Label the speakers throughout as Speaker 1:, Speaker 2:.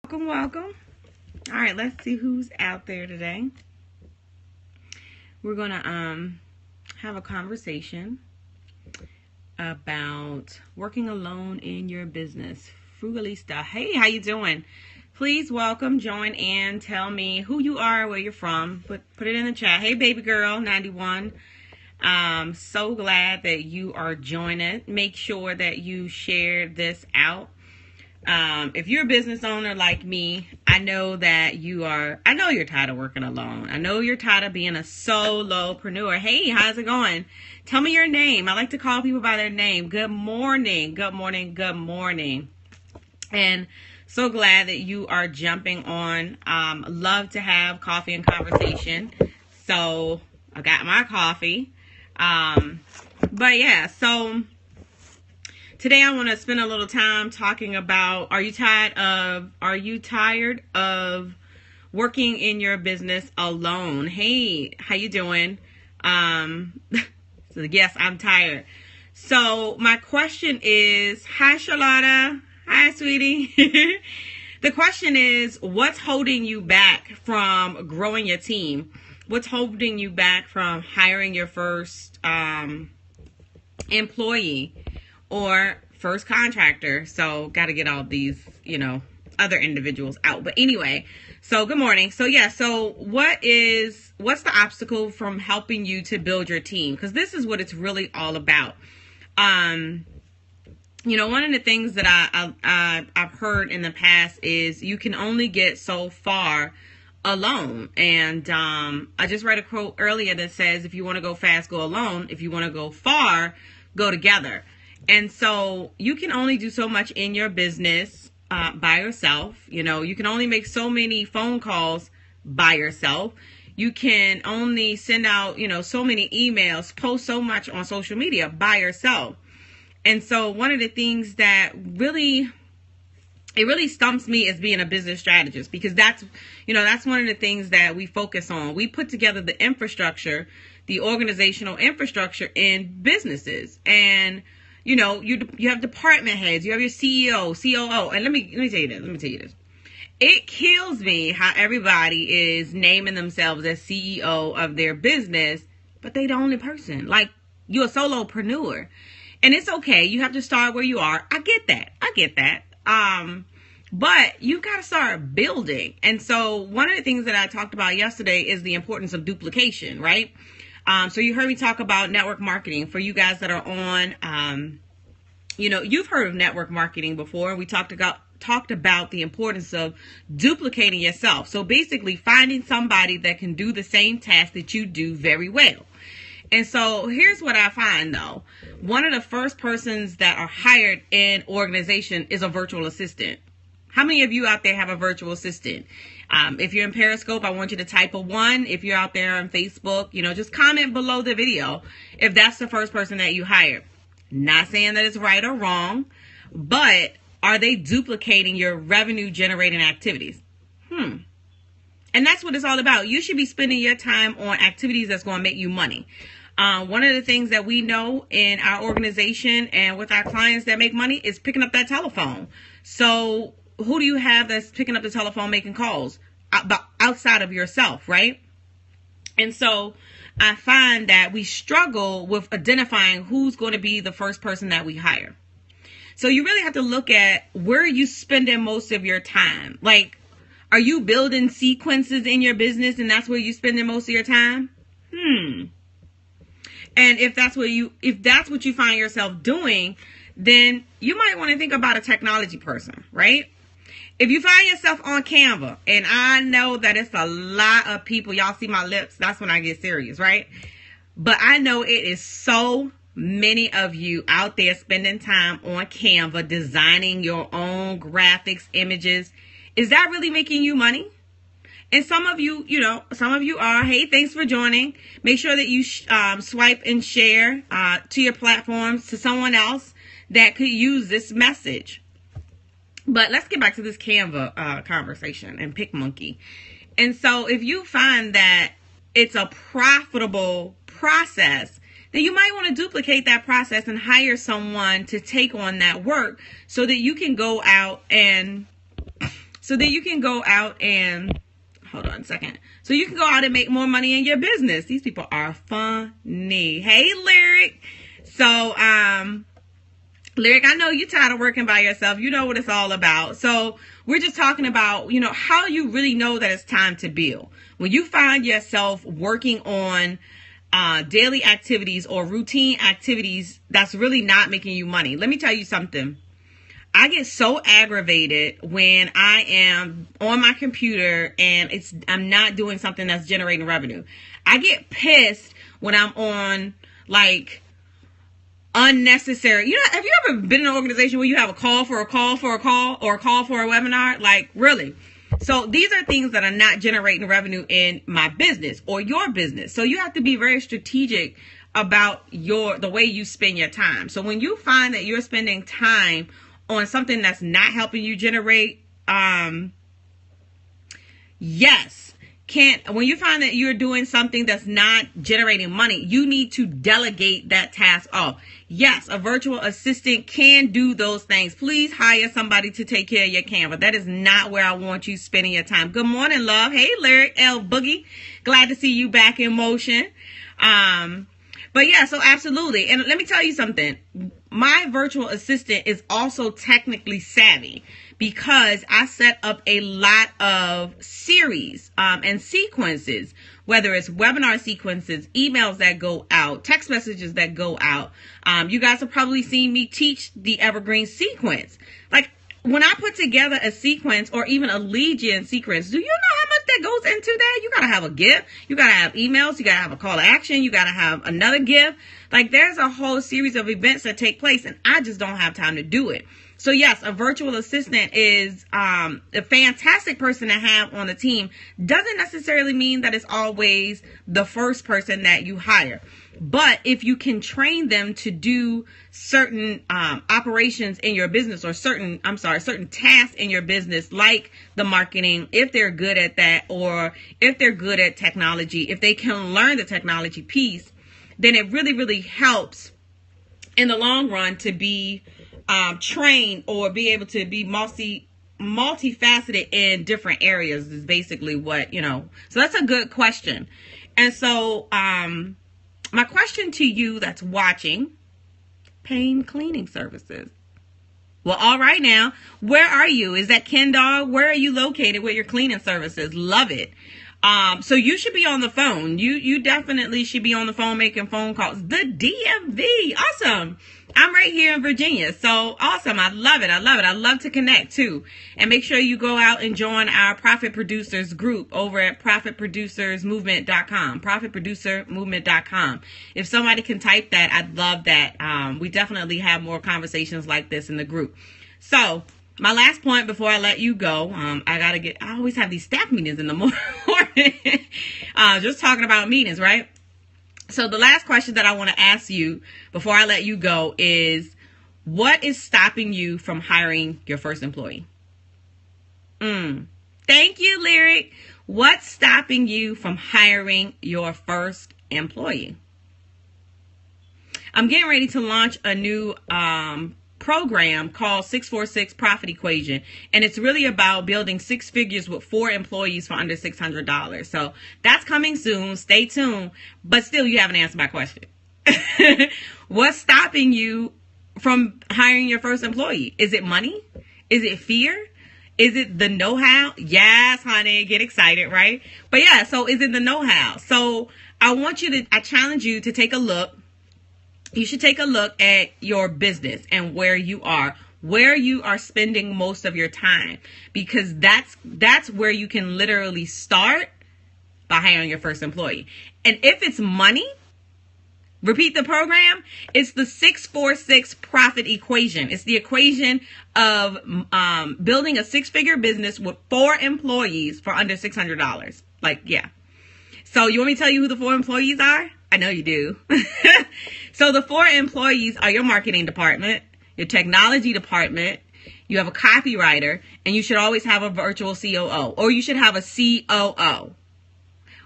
Speaker 1: Welcome. All right, let's see who's out there today. We're going to have a conversation about working alone in your business. Frugalista. Hey, how you doing? Please welcome, join in, tell me who you are, where you're from. Put it in the chat. Hey, baby girl, 91. So glad that you are joining. Make sure that you share this out. If you're a business owner like me, I know you're tired of working alone. I know you're tired of being a solo-preneur. Hey, how's it going? Tell me your name. I like to call people by their name. Good morning. Good morning. Good morning. And so glad that you are jumping on. Love to have coffee and conversation. So I got my coffee. But yeah, so today I want to spend a little time talking about, are you tired of working in your business alone? Hey, how you doing? So yes, I'm tired. So my question is, hi Charlotta. Hi sweetie. The question is, what's holding you back from growing your team? What's holding you back from hiring your first employee or first contractor? So got to get all these, other individuals out. But anyway, so good morning. So yeah, so what's the obstacle from helping you to build your team? Because this is what it's really all about. One of the things that I've heard in the past is you can only get so far alone. And I just read a quote earlier that says, if you want to go fast, go alone. If you want to go far, go together. And so you can only do so much in your business by yourself. You can only make so many phone calls by yourself. You can only send out, so many emails, post so much on social media by yourself. And so one of the things that really stumps me is being a business strategist, because that's one of the things that we focus on. We put together the infrastructure, the organizational infrastructure in businesses. And, you have department heads, you have your CEO, COO. And let me tell you this. It kills me how everybody is naming themselves as CEO of their business, but they the only person. Like, you're a solopreneur. And it's okay. You have to start where you are. I get that. But you've got to start building. And so one of the things that I talked about yesterday is the importance of duplication, right? So you heard me talk about network marketing. For you guys that are on, you've heard of network marketing before. We talked about the importance of duplicating yourself. So basically finding somebody that can do the same task that you do very well. And so here's what I find, though. One of the first persons that are hired in organization is a virtual assistant. How many of you out there have a virtual assistant? If you're in Periscope, I want you to type a 1. If you're out there on Facebook, just comment below the video if that's the first person that you hired. Not saying that it's right or wrong, but are they duplicating your revenue generating activities? And that's what it's all about. You should be spending your time on activities that's going to make you money. One of the things that we know in our organization and with our clients that make money is picking up that telephone. So who do you have that's picking up the telephone, making calls outside of yourself, right? And so I find that we struggle with identifying who's going to be the first person that we hire. So you really have to look at where you spending most of your time. Like, are you building sequences in your business and that's where you spending most of your time? And if that's what you find yourself doing, then you might want to think about a technology person, right? If you find yourself on Canva, and I know that it's a lot of people, y'all see my lips, that's when I get serious, right? But I know it is so many of you out there spending time on Canva, designing your own graphics, images. Is that really making you money? And some of you are. Hey, thanks for joining. Make sure that you swipe and share to your platforms to someone else that could use this message. But let's get back to this Canva conversation and PicMonkey. And so if you find that it's a profitable process, then you might want to duplicate that process and hire someone to take on that work so that you can go out and so that you can go out and, hold on a second. So you can go out and make more money in your business. These people are funny. Hey, Lyric. So, Lyric, I know you're tired of working by yourself. You know what it's all about. So we're just talking about, how you really know that it's time to build. When you find yourself working on daily activities or routine activities that's really not making you money. Let me tell you something. I get so aggravated when I am on my computer and I'm not doing something that's generating revenue. I get pissed when I'm on unnecessary. Have you ever been in an organization where you have a call for a call for a call or a call for a webinar? Really? So these are things that are not generating revenue in my business or your business. So you have to be very strategic about the way you spend your time. So when you find that you're spending time on something that's not helping you generate, when you find that you're doing something that's not generating money, you need to delegate that task off. Yes, a virtual assistant can do those things. Please hire somebody to take care of your Canva. That is not where I want you spending your time. Good morning, love. Hey, Lyric, L Boogie. Glad to see you back in motion. But yeah, so absolutely. And let me tell you something. My virtual assistant is also technically savvy because I set up a lot of series and sequences, whether it's webinar sequences, emails that go out, text messages that go out. You guys have probably seen me teach the evergreen sequence. When I put together a sequence or even a lead gen sequence, do you know how much that goes into that? You got to have a gift. You got to have emails. You got to have a call to action. You got to have another gift. There's a whole series of events that take place, and I just don't have time to do it. So yes, a virtual assistant is a fantastic person to have on the team. Doesn't necessarily mean that it's always the first person that you hire. But if you can train them to do certain operations in your business or certain tasks in your business, like the marketing, if they're good at that, or if they're good at technology, if they can learn the technology piece, then it really, really helps in the long run to be trained or be able to be multifaceted in different areas is basically what, So that's a good question. And so, my question to you that's watching, pain cleaning services. Well, all right now, where are you? Is that Ken Dog? Where are you located with your cleaning services? Love it. So you should be on the phone. You definitely should be on the phone making phone calls. The DMV. Awesome. I'm right here in Virginia. So awesome. I love it. I love to connect too. And make sure you go out and join our Profit Producers group over at profitproducersmovement.com. Profitproducermovement.com. If somebody can type that, I'd love that. We definitely have more conversations like this in the group. So my last point before I let you go, I always have these staff meetings in the morning. Just talking about meetings, right? So the last question that I want to ask you before I let you go is, what is stopping you from hiring your first employee? Thank you, Lyric. What's stopping you from hiring your first employee? I'm getting ready to launch a new program called 646 Profit Equation, and it's really about building six figures with 4 employees for under $600. So that's coming soon. Stay tuned. But still, you haven't answered my question. What's stopping you from hiring your first employee? Is it money? Is it fear? Is it the know-how? Yes, honey, get excited, right? But yeah, so is it the know-how? So I challenge you to take a look. You should take a look at your business and where you are spending most of your time, because that's where you can literally start by hiring your first employee. And if it's money, repeat the program. It's the 646 profit equation. It's the equation of building a 6-figure business with 4 employees for under $600. So you want me to tell you who the 4 employees are? I know you do. So the 4 employees are your marketing department, your technology department, you have a copywriter, and you should always have a virtual COO, or you should have a COO.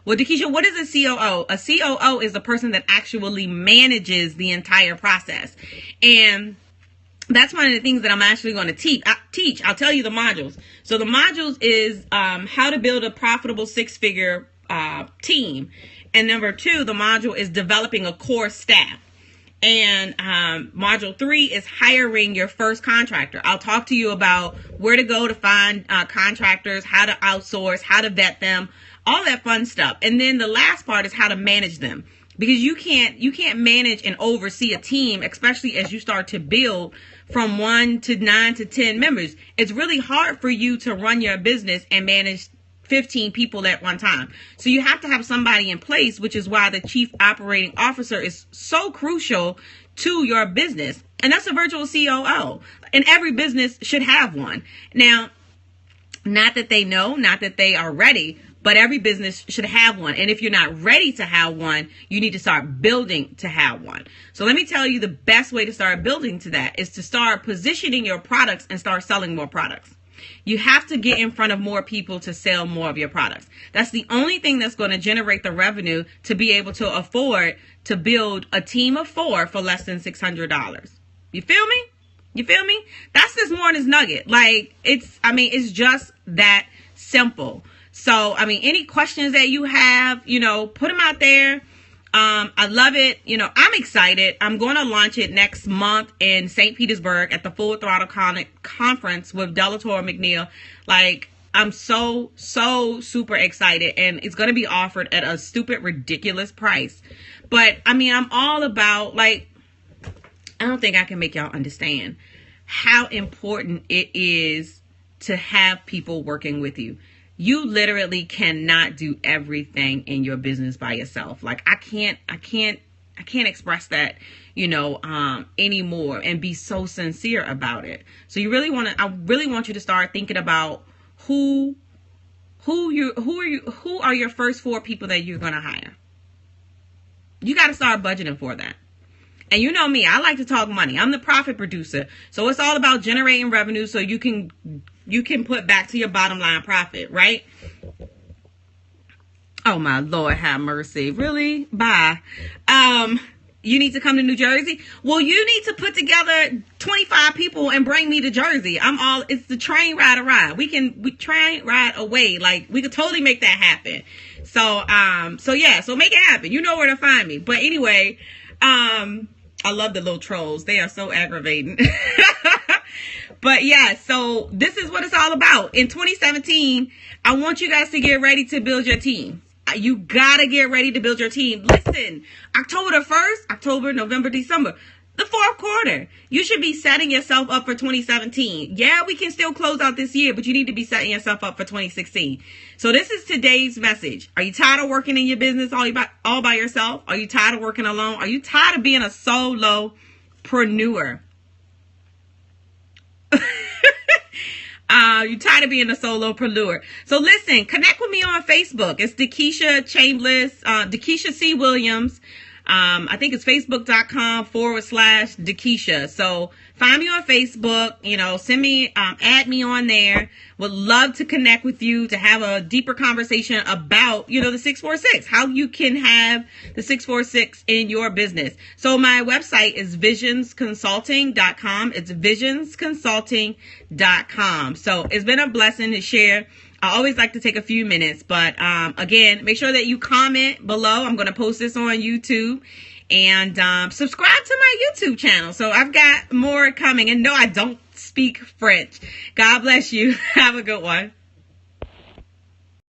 Speaker 1: Well, Dakisha, what is a COO? A COO is the person that actually manages the entire process. And that's one of the things that I'm actually going to teach. I'll tell you the modules. So the modules is how to build a profitable six-figure team. And number 2, the module is developing a core staff. And module 3 is hiring your first contractor. I'll talk to you about where to go to find contractors, how to outsource, how to vet them, all that fun stuff. And then the last part is how to manage them. Because you can't manage and oversee a team, especially as you start to build from 1 to 9 to 10 members. It's really hard for you to run your business and manage 15 people at one time. So you have to have somebody in place, which is why the chief operating officer is so crucial to your business. And that's a virtual COO. And every business should have one. Now, not that they know, not that they are ready, but every business should have one. And if you're not ready to have one, you need to start building to have one. So let me tell you, the best way to start building to that is to start positioning your products and start selling more products. You have to get in front of more people to sell more of your products. That's the only thing that's going to generate the revenue to be able to afford to build a team of 4 for less than $600. You feel me? You feel me? That's this morning's nugget. Like, it's just that simple. So, any questions that you have, put them out there. I love it. I'm excited. I'm going to launch it next month in St. Petersburg at the Full Throttle Conference with Delator McNeil. Like, I'm so super excited, and it's going to be offered at a stupid, ridiculous price. But I'm all about, like, I don't think I can make y'all understand how important it is to have people working with you. You literally cannot do everything in your business by yourself. Like, I can't express that, anymore and be so sincere about it. So I really want you to start thinking about who are your first 4 people that you're going to hire. You got to start budgeting for that. And you know me, I like to talk money. I'm the profit producer. So it's all about generating revenue so you can put back to your bottom line profit, right? Oh my Lord, have mercy. Really? Bye. You need to come to New Jersey? Well, you need to put together 25 people and bring me to Jersey. It's the train ride. We train ride away. Like, we could totally make that happen. So make it happen. You know where to find me. But anyway, I love the little trolls. They are so aggravating. But yeah, so this is what it's all about. In 2017, I want you guys to get ready to build your team. You gotta get ready to build your team. Listen, October, November, December, the 4th quarter. You should be setting yourself up for 2017. Yeah, we can still close out this year, but you need to be setting yourself up for 2016. So this is today's message. Are you tired of working in your business all by yourself? Are you tired of working alone? Are you tired of being a solo-preneur? You tired of being a solopreneur. So listen, connect with me on Facebook. It's Dakisha Chambliss, Dakisha C. Williams. I think it's facebook.com/Dakisha. So find me on Facebook, send me, add me on there. Would love to connect with you to have a deeper conversation about, the 646, how you can have the 646 in your business. So my website is visionsconsulting.com. It's visionsconsulting.com. So it's been a blessing to share. I always like to take a few minutes, but again, make sure that you comment below. I'm going to post this on YouTube, and subscribe to my YouTube channel. So I've got more coming, and no, I don't speak French. God bless you. Have a good one.